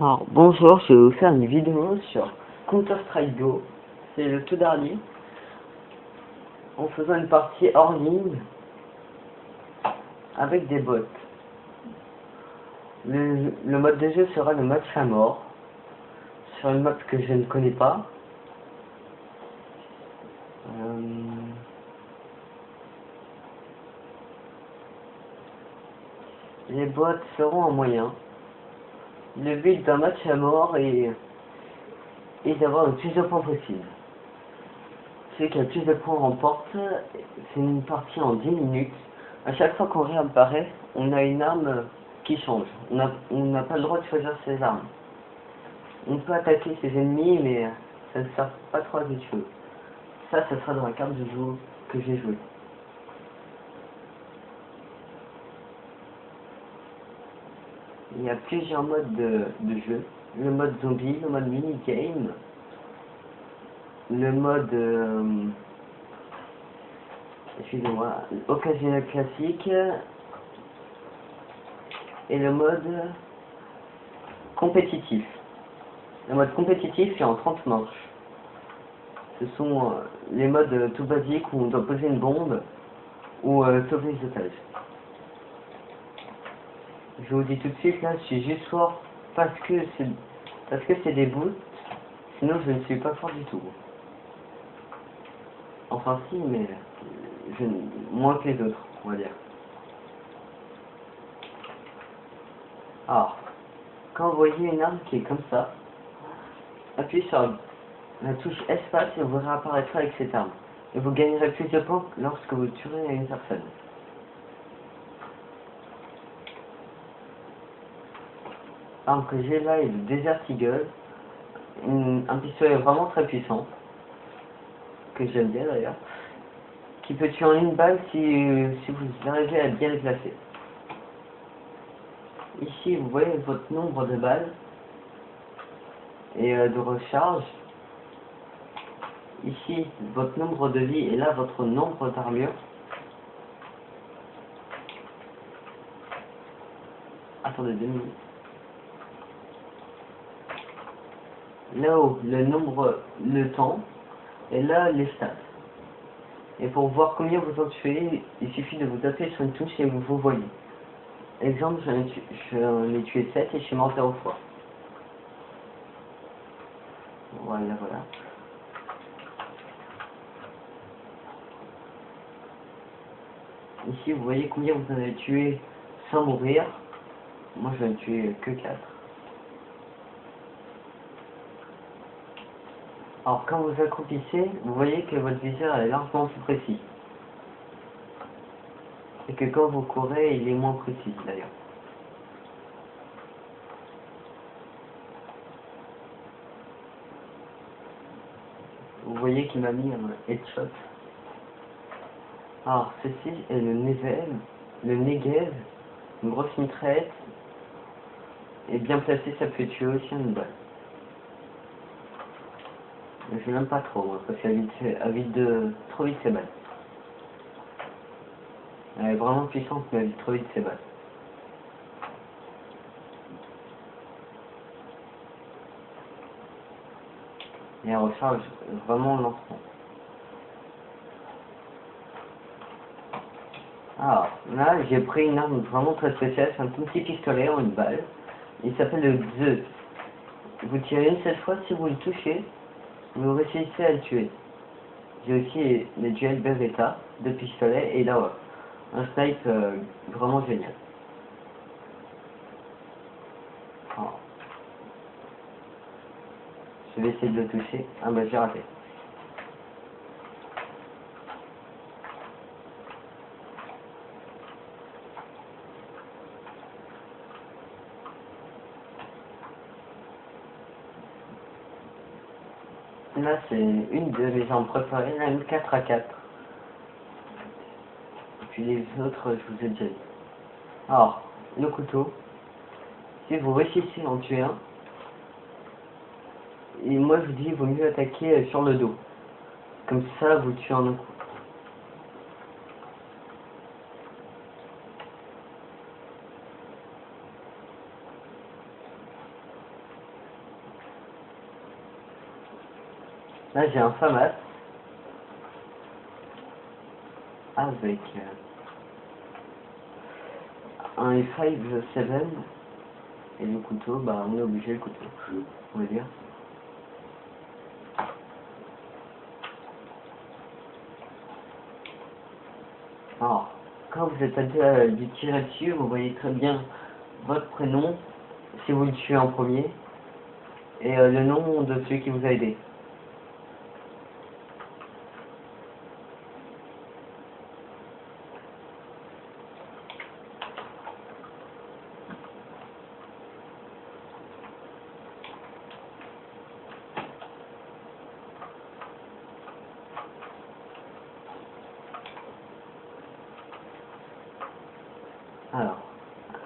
Alors bonjour, je vais vous faire une vidéo sur Counter-Strike Go. C'est le tout dernier. En faisant une partie hors ligne avec des bots. Le mode de jeu sera le match à mort sur une map que je ne connais pas. Les bots seront en moyen. Le but d'un match à mort est d'avoir le plus de points possible. Celui qui a le plus de points remporte. C'est une partie en 10 minutes. À chaque fois qu'on réapparaît, on a une arme qui change. On n'a pas le droit de choisir ses armes. On peut attaquer ses ennemis, mais ça ne sert pas trop à quelque chose. Ça sera dans la carte de jeu que j'ai joué. Il y a plusieurs modes de jeu. Le mode zombie, le mode mini-game, le mode excusez-moi, occasionnel classique et le mode compétitif. Le mode compétitif est en 30 manches. Ce sont les modes tout basiques où on doit poser une bombe ou sauver les otages. Je vous dis tout de suite, là, je suis juste fort parce que c'est des boots, sinon je ne suis pas fort du tout. Enfin si, mais moins que les autres, on va dire. Alors, quand vous voyez une arme qui est comme ça, appuyez sur la touche espace et vous réapparaîtra avec cette arme. Et vous gagnerez plus de points lorsque vous tuerez une personne. L'arme que j'ai là est le Desert Eagle, un pistolet vraiment très puissant, que j'aime bien d'ailleurs, qui peut tuer en une balle si vous arrivez à bien le placer. Ici vous voyez votre nombre de balles et de recharge. Ici votre nombre de vie et là votre nombre d'armure. Attendez 2 minutes. Là-haut le temps et là les stats. Et pour voir combien vous en tuez, il suffit de vous taper sur une touche et vous voyez. Exemple, j'en ai tué 7 et je suis mort 0 fois. Voilà. Ici, vous voyez combien vous en avez tué sans mourir. Moi, j'en ai tué que 4. Alors, quand vous accroupissez, vous voyez que votre viseur est largement plus précis. Et que quand vous courez, il est moins précis, d'ailleurs. Vous voyez qu'il m'a mis un headshot. Alors, ceci est le Negev, une grosse mitraillette. Et bien placé, ça peut tuer aussi une balle. Mais je l'aime pas trop, moi, parce qu'elle vide trop vite ses balles. Elle est vraiment puissante, mais elle vide trop vite ses balles. Et elle recharge vraiment lentement. Alors, là, j'ai pris une arme vraiment très spéciale, c'est un tout petit pistolet en une balle. Il s'appelle le Zeus. Vous tirez une seule fois, si vous le touchez, vous réussissez à le tuer. J'ai aussi les duels Beretta, 2 pistolets, et là, un snipe vraiment génial. Alors, je vais essayer de le toucher. Ah bah j'ai raté. Là, c'est une de mes armes préférées, la M4A4. Et puis les autres, je vous ai déjà dit. Alors, le couteau. Si vous réussissez à en tuer un, et moi je vous dis, il vaut mieux attaquer sur le dos. Comme ça, vous tuez en un coup. Là j'ai un FAMAS avec un F5-7 et le couteau, bah on est obligé le couteau, on va dire. Alors, quand vous êtes à deux à lui tirer dessus, vous voyez très bien votre prénom, si vous le tuez en premier, et le nom de celui qui vous a aidé. Alors,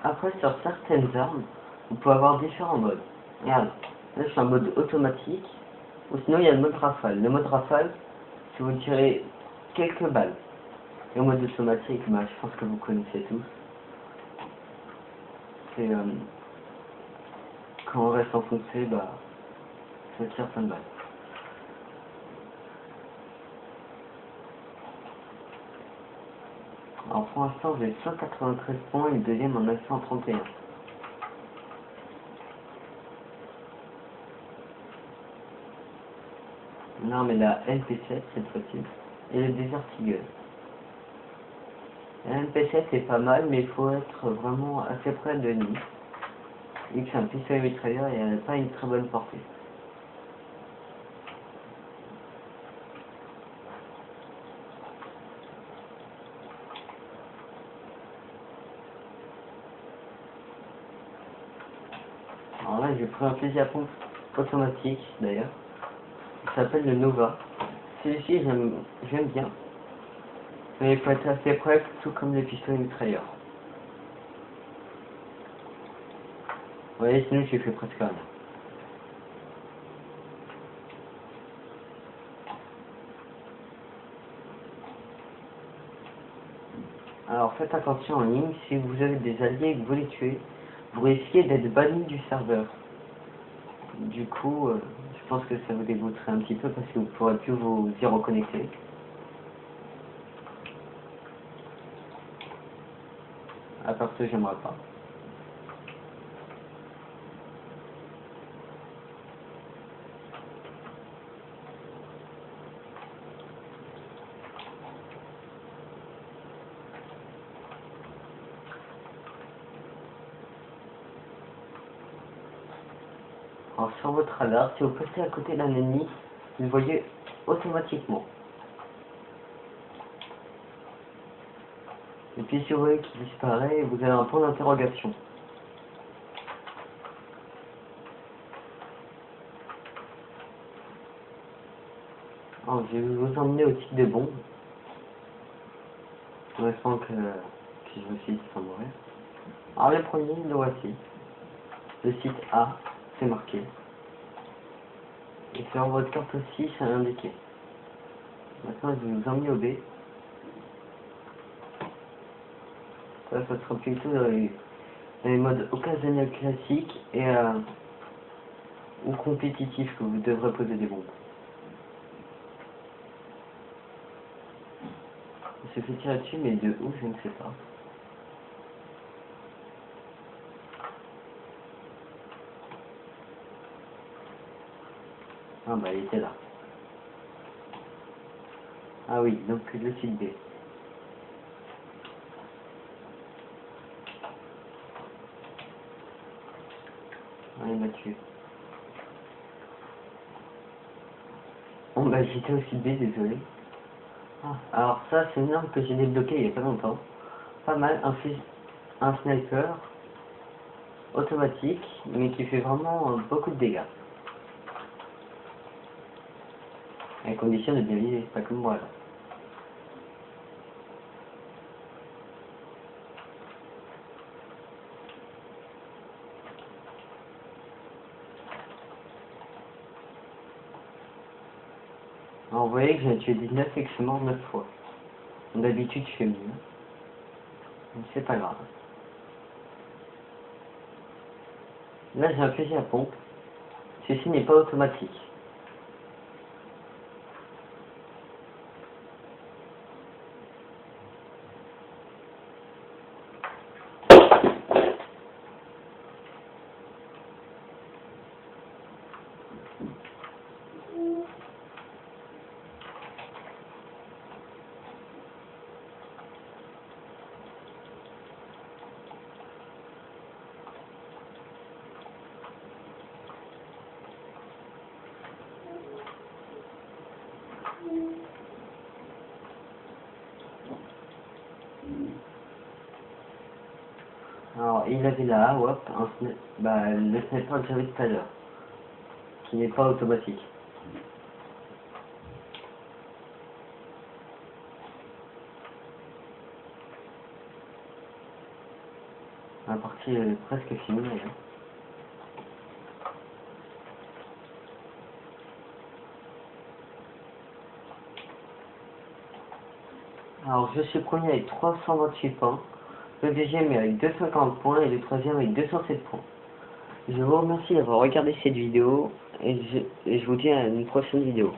après sur certaines armes, vous pouvez avoir différents modes. Regarde, là je suis en mode automatique, ou sinon il y a le mode rafale. Le mode rafale, c'est vous tirez quelques balles. Et au mode automatique, bah, je pense que vous connaissez tous. C'est quand on reste enfoncé, bah, ça tire plein de balles. Alors pour l'instant j'ai 193 points et le deuxième en a 131. Non mais la MP7 cette fois-ci, et le Desert Eagle. La MP7 est pas mal mais il faut être vraiment assez près de lui. Vu que c'est un pistolet mitrailleur et elle n'a pas une très bonne portée. Alors là j'ai pris un fusil à pompe automatique d'ailleurs. Il s'appelle le Nova. Celui-ci j'aime bien. Mais il faut être assez près, tout comme les pistolets mitrailleurs. Vous voyez, sinon j'ai fait presque rien. Alors faites attention en ligne, si vous avez des alliés et que vous les tuez, vous risquez d'être banni du serveur. Du coup, je pense que ça vous dégoûterait un petit peu parce que vous ne pourrez plus vous y reconnecter. À part ça, j'aimerais pas. Alors sur votre radar, si vous passez à côté d'un ennemi, vous le voyez automatiquement. Et puis si vous voyez qu'il disparaît, vous avez un point d'interrogation. Alors je vais vous emmener au site des bombes. En espérant que je me suis dit sans mourir. Alors le premier, le voici. Le site A, c'est marqué. Et sur votre carte aussi, c'est indiqué. Maintenant, je vais vous emmener au B. Ça sera plutôt dans les modes occasionnels classiques et ou compétitifs que vous devrez poser des bombes. Il se fait tirer dessus, mais de où, je ne sais pas. Ah bah, il était là. Ah oui, donc le site B. Ah, il m'a tué. Bon bah, j'étais au site B, désolé. Ah, alors ça, c'est une arme que j'ai débloquée il y a pas longtemps. Pas mal, un sniper automatique, mais qui fait vraiment beaucoup de dégâts. À condition de bien viser, pas comme moi là. Alors vous voyez que j'ai tué 19 et que je suis mort 9 fois. D'habitude je fais mieux. Mais c'est pas grave. Là j'ai un fusil à pompe. Ceci n'est pas automatique. il avait là, hop, bah, le sniper que j'avais tout à l'heure, qui n'est pas automatique. La partie est presque finie. Hein. Alors je suis premier avec 328 points, le deuxième est avec 250 points et le troisième avec 207 points. Je vous remercie d'avoir regardé cette vidéo et je vous dis à une prochaine vidéo.